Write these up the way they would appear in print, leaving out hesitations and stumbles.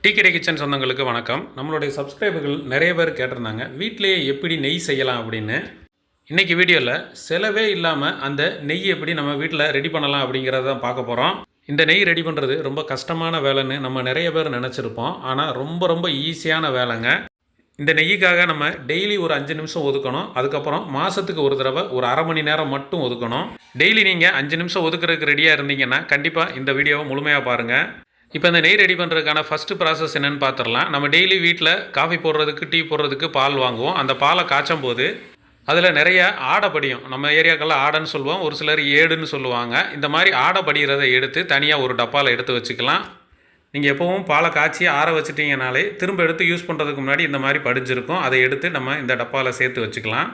Tea கடை kitchen சொந்தங்களுக்கு வணக்கம். நம்மளுடைய சப்ஸ்கிரைபர்கள் நிறைய பேர் கேட்டிருந்தாங்க, வீட்டிலேயே எப்படி நெய் செய்யலாம் அப்படின்னு. இன்றைக்கி வீடியோவில் செலவே இல்லாமல் அந்த நெய் எப்படி நம்ம வீட்டில் ரெடி பண்ணலாம் அப்படிங்கிறத தான் பார்க்க போகிறோம். இந்த நெய் ரெடி பண்ணுறது ரொம்ப கஷ்டமான வேலைன்னு நம்ம நிறைய பேர் நினச்சிருப்போம். ஆனால் ரொம்ப ரொம்ப ஈஸியான வேலைங்க. இந்த நெய்யுக்காக நம்ம டெய்லி ஒரு 5 நிமிஷம் ஒதுக்கணும். அதுக்கப்புறம் மாதத்துக்கு ஒரு தடவை ஒரு அரை மணி நேரம் மட்டும் ஒதுக்கணும். டெய்லி நீங்கள் 5 நிமிஷம் ஒதுக்குறதுக்கு ரெடியாக இருந்தீங்கன்னா கண்டிப்பாக இந்த வீடியோவை முழுமையாக பாருங்கள். இப்போ இந்த நெய் ரெடி பண்ணுறதுக்கான ஃபஸ்ட்டு ப்ராசஸ் என்னென்னு பார்த்துடலாம். நம்ம டெய்லி வீட்டில் காஃபி போடுறதுக்கு, டீ போடுறதுக்கு பால் வாங்குவோம். அந்த பாலை காய்ச்சும் போது அதில் நிறைய ஆடை படியும். நம்ம ஏரியாக்கெல்லாம் ஆடைன்னு சொல்லுவோம், ஒரு சிலர் ஏடுன்னு சொல்லுவாங்க. இந்த மாதிரி ஆடை படிகிறத எடுத்து தனியாக ஒரு டப்பாவில் எடுத்து வச்சுக்கலாம். நீங்கள் எப்போவும் பாலை காய்ச்சி ஆற வச்சுட்டிங்கனாலே திரும்ப எடுத்து யூஸ் பண்ணுறதுக்கு முன்னாடி இந்த மாதிரி படிஞ்சிருக்கும். அதை எடுத்து நம்ம இந்த டப்பாவில் சேர்த்து வச்சுக்கலாம்.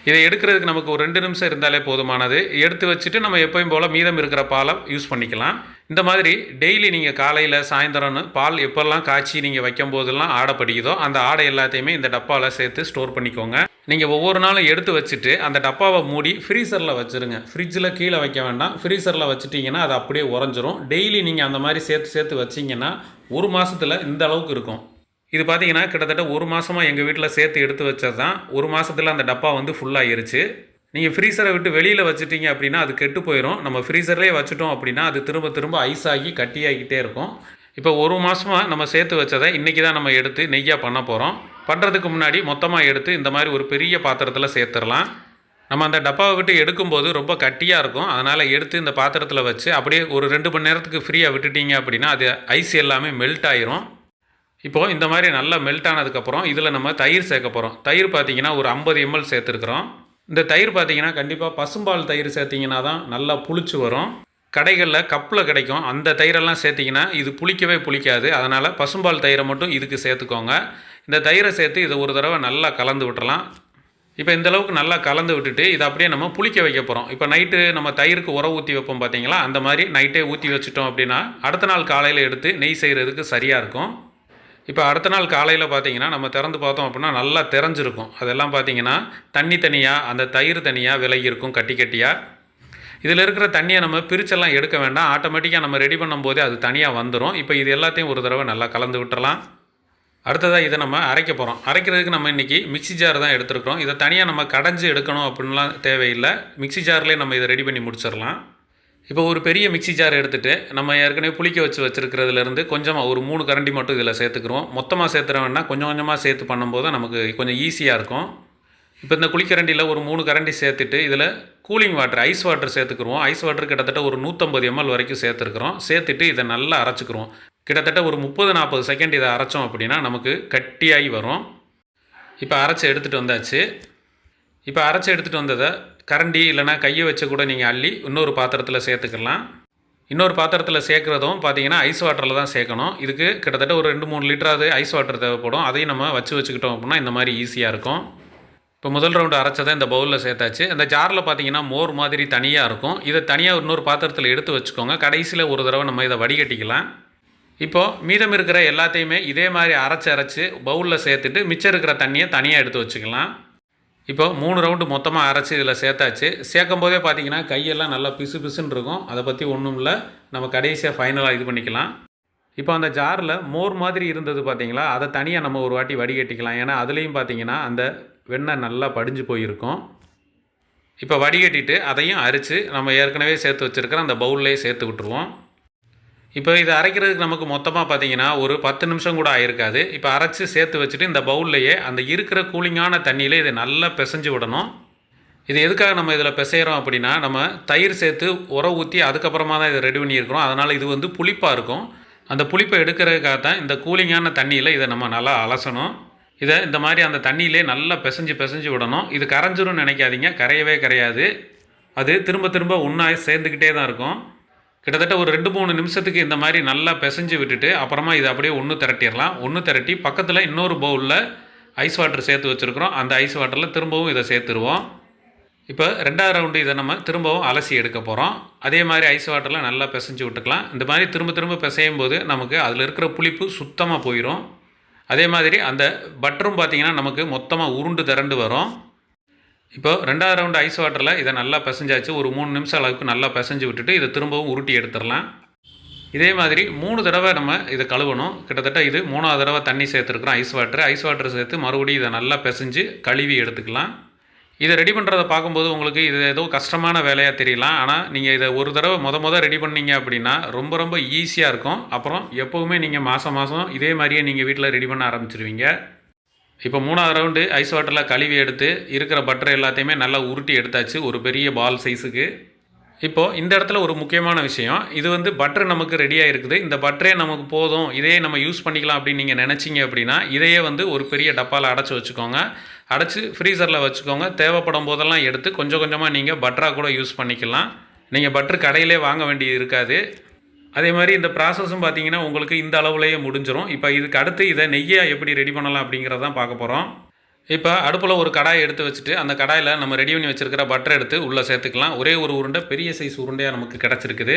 இதை எடுக்கிறதுக்கு நமக்கு ஒரு 2 நிமிஷம் இருந்தாலே போதுமானது. எடுத்து வச்சுட்டு நம்ம எப்போயும் போல் மீதம் இருக்கிற பாலை யூஸ் பண்ணிக்கலாம். இந்த மாதிரி டெய்லி நீங்கள் காலையில் சாயந்தரம்னு பால் எப்போல்லாம் காய்ச்சி நீங்கள் வைக்கும் போதெல்லாம் ஆடை படிக்குதோ அந்த ஆடை எல்லாத்தையுமே இந்த டப்பாவில் சேர்த்து ஸ்டோர் பண்ணிக்கோங்க. நீங்கள் ஒவ்வொரு நாளும் எடுத்து வச்சுட்டு அந்த டப்பாவை மூடி ஃப்ரீசரில் வச்சுருங்க. ஃப்ரிட்ஜில் கீழே வைக்க வேண்டாம், ஃப்ரீசரில் வச்சுட்டிங்கன்னா அது அப்படியே உறைஞ்சிரும். டெய்லி நீங்கள் அந்த மாதிரி சேர்த்து வச்சிங்கன்னா ஒரு மாதத்தில் இந்த அளவுக்கு இருக்கும். இது பார்த்தீங்கன்னா கிட்டத்தட்ட ஒரு மாதமாக எங்கள் வீட்டில் சேர்த்து எடுத்து வச்சது தான். ஒரு மாதத்தில் அந்த டப்பா வந்து ஃபுல்லாகிருச்சு. நீங்கள் ஃப்ரீசரை விட்டு வெளியில் வச்சுட்டிங்க அப்படின்னா அது கெட்டு போயிடும். நம்ம ஃப்ரீசர்லேயே வச்சுட்டோம் அப்படின்னா அது திரும்ப ஐஸ் ஆகி கட்டியாகிக்கிட்டே இருக்கும். இப்போ ஒரு மாதமாக நம்ம சேர்த்து வச்சதை இன்றைக்கி தான் நம்ம எடுத்து நெய்யாக பண்ண போகிறோம். பண்ணுறதுக்கு முன்னாடி மொத்தமாக எடுத்து இந்த மாதிரி ஒரு பெரிய பாத்திரத்தில் சேர்த்துடலாம். நம்ம அந்த டப்பாவை விட்டு எடுக்கும்போது ரொம்ப கட்டியாக இருக்கும். அதனால் எடுத்து இந்த பாத்திரத்தில் வச்சு அப்படியே ஒரு 2 மணி நேரத்துக்கு ஃப்ரீயாக விட்டுட்டிங்க அப்படின்னா அது ஐஸ் எல்லாமே மெல்ட் ஆயிரும். இப்போது இந்த மாதிரி நல்லா மெல்ட் ஆனதுக்கப்புறம் இதில் நம்ம தயிர் சேர்க்க போகிறோம். தயிர் பார்த்திங்கன்னா ஒரு 50 ml சேர்த்துருக்குறோம். இந்த தயிர் பார்த்திங்கன்னா கண்டிப்பாக பசும்பால் தயிர் சேர்த்திங்கன்னா தான் நல்லா புளிச்சு வரும். கடைகளில் கப்பில் கிடைக்கும். அந்த தயிரெல்லாம் சேர்த்திங்கன்னா இது புளிக்கவே புளிக்காது. அதனால் பசும்பால் தயிரை மட்டும் இதுக்கு சேர்த்துக்கோங்க. இந்த தயிரை சேர்த்து இதை ஒரு தடவை நல்லா கலந்து விட்டுறலாம். இப்போ இந்தளவுக்கு நல்லா கலந்து விட்டுட்டு இதை அப்படியே நம்ம புளிக்க வைக்க போகிறோம். இப்போ நைட்டு நம்ம தயிருக்கு உரம் ஊற்றி வைப்போம் பார்த்திங்களா, அந்த மாதிரி நைட்டே ஊற்றி வச்சுட்டோம் அப்படின்னா அடுத்த நாள் காலையில் எடுத்து நெய் செய்கிறதுக்கு சரியாக இருக்கும். இப்போ அடுத்த நாள் காலையில் பார்த்தீங்கன்னா நம்ம திறந்து பார்த்தோம் அப்படின்னா நல்லா தெரிஞ்சிருக்கும். அதெல்லாம் பார்த்தீங்கன்னா தண்ணி தனியாக, அந்த தயிர் தனியாக விலகி இருக்கும் கட்டி கட்டியாக. இதில் இருக்கிற தண்ணியை நம்ம பிரிச்செல்லாம் எடுக்க வேண்டாம். ஆட்டோமேட்டிக்காக நம்ம ரெடி பண்ணும்போதே அது தனியாக வந்துடும். இப்போ இது எல்லாத்தையும் ஒரு தடவை நல்லா கலந்து விட்டுறலாம். அடுத்ததாக இதை நம்ம அரைக்க போகிறோம். அரைக்கிறதுக்கு நம்ம இன்றைக்கி மிக்ஸி ஜார் தான் எடுத்துருக்கோம். இதை தனியாக நம்ம கடைஞ்சி எடுக்கணும் அப்படின்லாம் தேவையில்லை. மிக்ஸி ஜார்லேயே நம்ம இதை ரெடி பண்ணி முடிச்சிடலாம். இப்போ ஒரு பெரிய மிக்ஸி ஜார் எடுத்துகிட்டு நம்ம ஏற்கனவே புளிக்க வச்சுருக்கிறதுலேருந்து கொஞ்சமாக ஒரு 3 கரண்டி மட்டும் இதில் சேர்த்துக்குறோம். மொத்தமாக சேர்த்துற வேண்டாம், கொஞ்சம் கொஞ்சமாக சேர்த்து பண்ணும்போது நமக்கு கொஞ்சம் ஈஸியாக இருக்கும். இப்போ இந்த குளிக்கரண்டியில் ஒரு 3 கரண்டி சேர்த்துட்டு இதில் கூலிங் வாட்டர், ஐஸ் வாட்டர் சேர்த்துக்குருவோம். ஐஸ் வாட்டர் கிட்டத்தட்ட ஒரு 150 ml வரைக்கும் சேர்த்துருக்குறோம். சேர்த்துட்டு இதை நல்லா அரைச்சிக்குருவோம். கிட்டத்தட்ட ஒரு 30-40 செகண்ட் இதை அரைச்சோம் அப்படின்னா நமக்கு கட்டியாகி வரும். இப்போ அரைச்சி எடுத்துகிட்டு வந்தாச்சு. இப்போ அரைச்சி எடுத்துகிட்டு வந்ததை கரண்டி இல்லைனா கையை வச்சு கூட நீங்கள் அள்ளி இன்னொரு பாத்திரத்தில் சேர்த்துக்கலாம். இன்னொரு பாத்திரத்தில் சேர்க்குறதும் பார்த்தீங்கன்னா ஐஸ் வாட்டரில் தான் சேர்க்கணும். இதுக்கு கிட்டத்தட்ட ஒரு 2-3 லிட்டராது ஐஸ் வாட்டர் தேவைப்படும். அதையும் நம்ம வச்சுக்கிட்டோம் அப்படின்னா இந்த மாதிரி ஈஸியாக இருக்கும். இப்போ முதல் ரவுண்டு அரைச்சதை இந்த பவுலில் சேர்த்தாச்சு. அந்த ஜாரில் பார்த்தீங்கன்னா மோர் மாதிரி தனியாக இருக்கும். இதை தனியாக இன்னொரு பாத்திரத்தில் எடுத்து வச்சுக்கோங்க. கடைசியில் ஒரு தடவை நம்ம இதை வடிகட்டிக்கலாம். இப்போது மீதம் இருக்கிற எல்லாத்தையுமே இதே மாதிரி அரைச்சி பவுலில் சேர்த்துட்டு மிச்சம் இருக்கிற தண்ணியை தனியாக எடுத்து வச்சுக்கலாம். இப்போ 3 ரவுண்டு மொத்தமாக அரைச்சி இதில் சேர்த்தாச்சு. சேர்க்கும் போதே பார்த்தீங்கன்னா கையெல்லாம் நல்லா பிசுன்னு இருக்கும். அதை பற்றி ஒன்றும் இல்லை, நம்ம கடைசியாக ஃபைனலாக இது பண்ணிக்கலாம். இப்போ அந்த ஜாரில் மோர் மாதிரி இருந்தது பார்த்தீங்களா, அதை தனியாக நம்ம ஒரு வாட்டி வடிகட்டிக்கலாம். ஏன்னா அதுலேயும் பார்த்தீங்கன்னா அந்த வெண்ணெய் நல்லா படிஞ்சு போயிருக்கும். இப்போ வடிகட்டிட்டு அதையும் அரைச்சி நம்ம ஏற்கனவே சேர்த்து வச்சுருக்கிற அந்த பவுல்லையே சேர்த்து விட்டுருவோம். இப்போ இதை அரைக்கிறதுக்கு நமக்கு மொத்தமாக பார்த்தீங்கன்னா ஒரு 10 நிமிஷம் கூட ஆயிருக்காது. இப்போ அரைச்சி சேர்த்து வச்சுட்டு இந்த பவுல்லையே அந்த இருக்கிற கூலிங்கான தண்ணியில் இதை நல்லா பிசைஞ்சு விடணும். இது எதுக்காக நம்ம இதில் பிசைகிறோம் அப்படின்னா, நம்ம தயிர் சேர்த்து உரம் ஊற்றி அதுக்கப்புறமா தான் இதை ரெடி பண்ணியிருக்கிறோம். அதனால் இது வந்து புளிப்பாக இருக்கும். அந்த புளிப்பை எடுக்கிறதுக்காக தான் இந்த கூலிங்கான தண்ணியில் இதை நம்ம நல்லா அலசணும். இதை இந்த மாதிரி அந்த தண்ணியிலே நல்லா பிசைஞ்சு விடணும். இது கரைஞ்சிரும்னு நினைக்காதீங்க, கரையவே கரையாது. அது திரும்ப ஒன்றா சேர்ந்துக்கிட்டே தான் இருக்கும். கிட்டத்தட்ட ஒரு 2-3 நிமிஷத்துக்கு இந்த மாதிரி நல்லா பிசைஞ்சு விட்டுட்டு அப்புறமா இதை அப்படியே ஒன்று திரட்டிடலாம். ஒன்று திரட்டி பக்கத்தில் இன்னொரு பவுலில் ஐஸ் வாட்டர் சேர்த்து வச்சுருக்குறோம். அந்த ஐஸ் வாட்டரில் திரும்பவும் இதை சேர்த்துருவோம். இப்போ 2வது ரவுண்டு இதை நம்ம திரும்பவும் அலசி எடுக்க போகிறோம். அதே மாதிரி ஐஸ் வாட்டரில் நல்லா பிசைஞ்சு விட்டுக்கலாம். இந்த மாதிரி திரும்ப பிசையும் போது நமக்கு அதில் இருக்கிற புளிப்பு சுத்தமாக போயிடும். அதே மாதிரி அந்த பட்டரும் பார்த்திங்கன்னா நமக்கு மொத்தமாக உருண்டு திரண்டு வரும். இப்போ 2வது ரவுண்டு ஐஸ் வாட்டரில் இதை நல்லா பிசைஞ்சாச்சு. ஒரு 3 நிமிஷம் அளவுக்கு நல்லா பிசைஞ்சு விட்டுட்டு இதை திரும்பவும் உருட்டி எடுத்துடலாம். இதே மாதிரி 3 தடவை நம்ம இதை கழுவணும். கிட்டத்தட்ட இது 3வது தடவை தண்ணி சேர்த்துருக்குறோம் ஐஸ் வாட்டர் சேர்த்து மறுபடியும் இதை நல்லா பிசைஞ்சு கழுவி எடுத்துக்கலாம். இதை ரெடி பண்ணுறத பார்க்கும்போது உங்களுக்கு இது ஏதோ கஷ்டமான வேலையாக தெரியலாம். ஆனால் நீங்கள் இதை ஒரு தடவை மொத ரெடி பண்ணீங்க அப்படின்னா ரொம்ப ஈஸியாக இருக்கும். அப்புறம் எப்போவுமே நீங்கள் மாதம் இதே மாதிரியே நீங்கள் வீட்டில் ரெடி பண்ண ஆரம்பிச்சிருவீங்க. இப்போ 3வது ரவுண்டு ஐஸ் வாட்டரில் கழுவி எடுத்து இருக்கிற பட்டர் எல்லாத்தையுமே நல்லா உருட்டி எடுத்தாச்சு ஒரு பெரிய பால் சைஸுக்கு. இப்போது இந்த இடத்துல ஒரு முக்கியமான விஷயம், இது வந்து பட்டர் நமக்கு ரெடியாக இருக்குது. இந்த பட்டரே நமக்கு போதும், இதையே நம்ம யூஸ் பண்ணிக்கலாம் அப்படின்னு நீங்கள் நினச்சிங்க அப்படின்னா இதையே வந்து ஒரு பெரிய டப்பாவில் அடைச்சி வச்சுக்கோங்க. அடைச்சி ஃப்ரீசரில் வச்சுக்கோங்க. தேவைப்படும் போதெல்லாம் எடுத்து கொஞ்சம் கொஞ்சமாக நீங்கள் பட்டராக கூட யூஸ் பண்ணிக்கலாம். நீங்கள் பட்டர் கடையிலே வாங்க வேண்டியது இருக்காது. அதே மாதிரி இந்த ப்ராசஸும் பார்த்தீங்கன்னா உங்களுக்கு இந்த அளவுலேயே முடிஞ்சிடும். இப்போ இதுக்கு அடுத்து இதை நெய்யை எப்படி ரெடி பண்ணலாம் அப்படிங்கிறதான் பார்க்க போகிறோம். இப்போ அடுப்பில் ஒரு கடாயை எடுத்து வச்சுட்டு அந்த கடாயில் நம்ம ரெடி பண்ணி வச்சுருக்கிற பட்டரை எடுத்து உள்ளே சேர்த்துக்கலாம். ஒரே ஒரு உருண்டை பெரிய சைஸ் உருண்டையாக நமக்கு கிடச்சிருக்குது.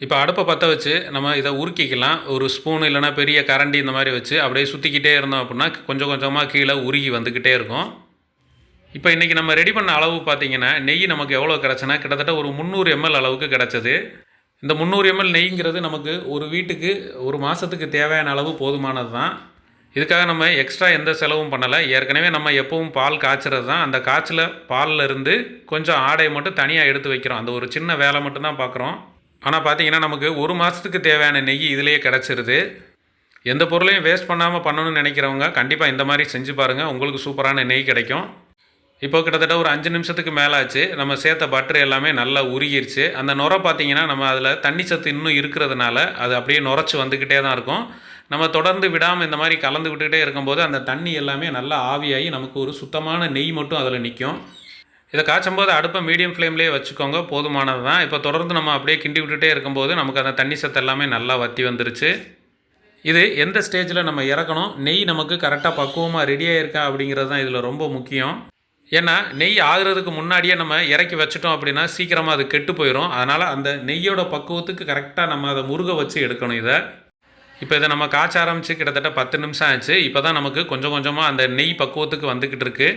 இப்போ அடுப்பை பற்ற வச்சு நம்ம இதை உருக்கிக்கலாம். ஒரு ஸ்பூன் இல்லைனா பெரிய கரண்டி இந்த மாதிரி வச்சு அப்படியே சுற்றிக்கிட்டே இருந்தோம் அப்படின்னா கொஞ்சம் கொஞ்சமாக கீழே உருகி வந்துக்கிட்டே இருக்கும். இப்போ இன்றைக்கி நம்ம ரெடி பண்ண அளவு பார்த்திங்கன்னா நெய் நமக்கு எவ்வளோ கிடச்சுன்னா கிட்டத்தட்ட ஒரு 300 ml அளவுக்கு கிடச்சிது. இந்த 300 ml நெய்ங்கிறது நமக்கு ஒரு வீட்டுக்கு ஒரு மாதத்துக்கு தேவையான அளவு போதுமானது தான். இதுக்காக நம்ம எக்ஸ்ட்ரா எந்த செலவும் பண்ணலை. ஏற்கனவே நம்ம எப்பவும் பால் காய்ச்சறது தான். அந்த காய்ச்சல பாலில் இருந்து கொஞ்சம் ஆடையை மட்டும் தனியாக எடுத்து வைக்கிறோம். அந்த ஒரு சின்ன வேலை மட்டும்தான் பார்க்குறோம். ஆனால் பார்த்திங்கன்னா நமக்கு ஒரு மாதத்துக்கு தேவையான நெய் இதிலேயே கிடச்சிருது. எந்த பொருளையும் வேஸ்ட் பண்ணாமல் பண்ணணும்னு நினைக்கிறவங்க கண்டிப்பாக இந்த மாதிரி செஞ்சு பாருங்கள். உங்களுக்கு சூப்பரான நெய் கிடைக்கும். இப்போ கிட்டத்தட்ட ஒரு 5 நிமிஷத்துக்கு மேலே ஆச்சு. நம்ம சேர்த்த பட்டர் எல்லாமே நல்லா உருகிருச்சு. அந்த நுரை பார்த்திங்கன்னா நம்ம அதில் தண்ணி சத்து இன்னும் இருக்கிறதுனால அது அப்படியே நுரைச்சி வந்துக்கிட்டே தான் இருக்கும். நம்ம தொடர்ந்து விடாமல் இந்த மாதிரி கலந்து விட்டுக்கிட்டே இருக்கும்போது அந்த தண்ணி எல்லாமே நல்லா ஆவியாகி நமக்கு ஒரு சுத்தமான நெய் மட்டும் அதில் நிற்கும். இதை காய்ச்சும்போது அடுப்பை மீடியம் ஃப்ளேம்லேயே வச்சுக்கோங்க, போதுமானது தான். இப்போ தொடர்ந்து நம்ம அப்படியே கிண்டி விட்டுட்டே இருக்கும்போது நமக்கு அந்த தண்ணி சத்து எல்லாமே நல்லா வற்றி வந்துருச்சு. இது எந்த ஸ்டேஜில் நம்ம இறக்கணும், நெய் நமக்கு கரெக்டாக பக்குவமாக ரெடியாக இருக்கா அப்படிங்கிறது தான் இதில் ரொம்ப முக்கியம். ஏன்னா நெய் ஆகுறதுக்கு முன்னாடியே நம்ம இறக்கி வச்சிட்டோம் அப்படின்னா சீக்கிரமாக அது கெட்டு போயிடும். அதனால் அந்த நெய்யோட பக்குவத்துக்கு கரெக்டாக நம்ம அதை முருக வச்சு எடுக்கணும். இப்போ இதை நம்ம காய்ச்ச ஆரம்பித்து கிட்டத்தட்ட 10 நிமிஷம் ஆச்சு. இப்போ தான் நமக்கு கொஞ்சம் கொஞ்சமாக அந்த நெய் பக்குவத்துக்கு வந்துக்கிட்டு இருக்குது.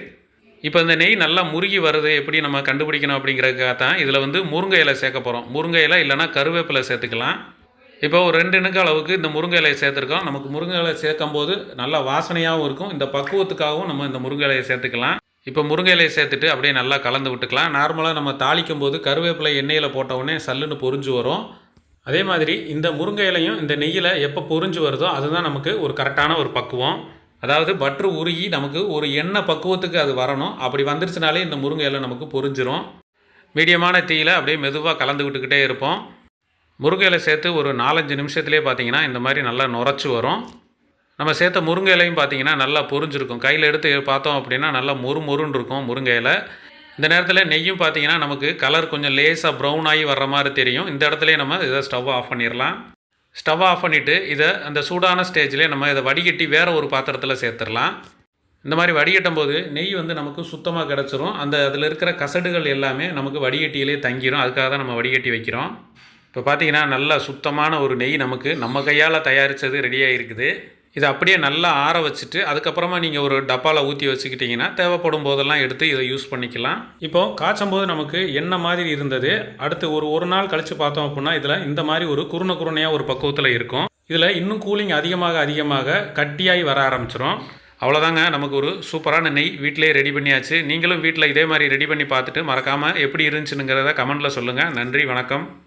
இப்போ இந்த நெய் நல்லா முருகி வருது எப்படி நம்ம கண்டுபிடிக்கணும் அப்படிங்கிறதுக்காக தான் இதில் வந்து முருங்கை இலை சேர்க்க போகிறோம். முருங்கை இலை இல்லைனா கருவேப்பிலை சேர்த்துக்கலாம். இப்போ ஒரு 2 இனுக்கு அளவுக்கு இந்த முருங்கை இலையை சேர்த்துருக்கோம். நமக்கு முருங்கை இலை சேர்க்கும் போது நல்லா வாசனையாகவும் இருக்கும். இந்த பக்குவத்துக்காகவும் நம்ம இந்த முருங்கை இலையை சேர்த்துக்கலாம். இப்போ முருங்கை இலையை சேர்த்துட்டு அப்படியே நல்லா கலந்து விட்டுக்கலாம். நார்மலாக நம்ம தாளிக்கும் போது கருவேப்பிலை எண்ணெயில் போட்ட உடனே சல்லுன்னு பொரிஞ்சு வரும். அதே மாதிரி இந்த முருங்கை இலையும் இந்த நெய்யில் எப்போ பொரிஞ்சு வருதோ அதுதான் நமக்கு ஒரு கரெக்டான ஒரு பக்குவம். அதாவது பட்ரு உருகி நமக்கு ஒரு எண்ணெய் பக்குவத்துக்கு அது வரணும். அப்படி வந்துருச்சுனாலே இந்த முருங்கை இலை நமக்கு பொரிஞ்சிரும். மீடியமான தீயில் அப்படியே மெதுவாக கலந்து விட்டுக்கிட்டே இருப்போம். முருங்கை இலை சேர்த்து ஒரு 4-5 நிமிஷத்துலேயே பார்த்திங்கன்னா இந்த மாதிரி நல்லா நுரைச்சி வரும். நம்ம சேர்த்த முருங்கை இலையும் பார்த்திங்கன்னா நல்லா பொரிஞ்சிருக்கும். கையில் எடுத்து பார்த்தோம் அப்படின்னா நல்லா மொறுன்னு இருக்கும் முருங்கை இலை. இந்த நேரத்தில் நெய்யும் பார்த்திங்கன்னா நமக்கு கலர் கொஞ்சம் லேசாக ப்ரௌன் ஆகி வர்ற மாதிரி தெரியும். இந்த இடத்துலையே நம்ம இதை ஸ்டவ் ஆஃப் பண்ணிடலாம். ஸ்டவ் ஆஃப் பண்ணிவிட்டு இதை அந்த சூடான ஸ்டேஜ்லேயே நம்ம இதை வடிகட்டி வேறு ஒரு பாத்திரத்தில் சேர்த்துடலாம். இந்த மாதிரி வடிகட்டும் போது நெய் வந்து நமக்கு சுத்தமாக கிடச்சிரும். அதில் இருக்கிற கசடுகள் எல்லாமே நமக்கு வடிகட்டியிலே தங்கிடும். அதுக்காக தான் நம்ம வடிகட்டி வைக்கிறோம். இப்போ பார்த்திங்கன்னா நல்லா சுத்தமான ஒரு நெய் நமக்கு நம்ம கையால் தயாரித்தது ரெடியாக இருக்குது. இதை அப்படியே நல்லா ஆற வச்சுட்டு அதுக்கப்புறமா நீங்கள் ஒரு டப்பாவில் ஊற்றி வச்சுக்கிட்டிங்கன்னா தேவைப்படும் போதெல்லாம் எடுத்து இதை யூஸ் பண்ணிக்கலாம். இப்போது காய்ச்சும் போது நமக்கு எண்ணெய் மாதிரி இருந்தது. அடுத்து ஒரு நாள் கழித்து பார்த்தோம் அப்படின்னா இதில் இந்த மாதிரி ஒரு குருணையாக ஒரு பக்குவத்தில் இருக்கும். இதில் இன்னும் கூலிங் அதிகமாக கட்டியாகி வர ஆரம்பிச்சிடும். அவ்வளோதாங்க, நமக்கு ஒரு சூப்பரான நெய் வீட்டிலே ரெடி பண்ணியாச்சு. நீங்களும் வீட்டில் இதே மாதிரி ரெடி பண்ணி பார்த்துட்டு மறக்காமல் எப்படி இருந்துச்சுங்கிறத கமெண்ட்டில் சொல்லுங்கள். நன்றி, வணக்கம்.